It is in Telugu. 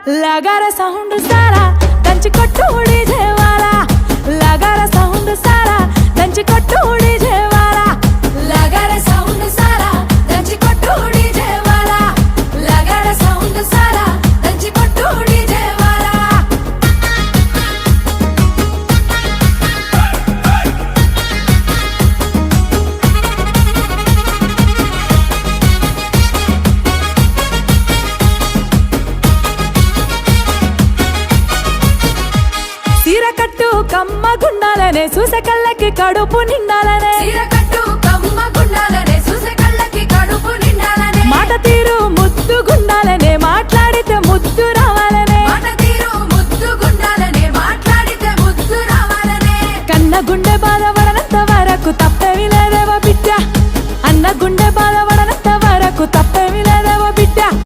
लगारा साउंड सारा దంచి కొట్టు डीजे वाला लगारा साउंड सारा దంచి కొట్టు डीजे वाला लगारा साउंड सारा దంచి కొట్టు डीजे वाला लगारा साउंड सारा దంచి కొట్టు डीजे वाला సీరకట్టు కమ్మ గుండాలనే చూసే కళ్ళకి కడుపు నిండాలనే సీరకట్టు కమ్మ గుండాలనే చూసే కళ్ళకి కడుపు నిండాలనే మాట తీరు ముద్దు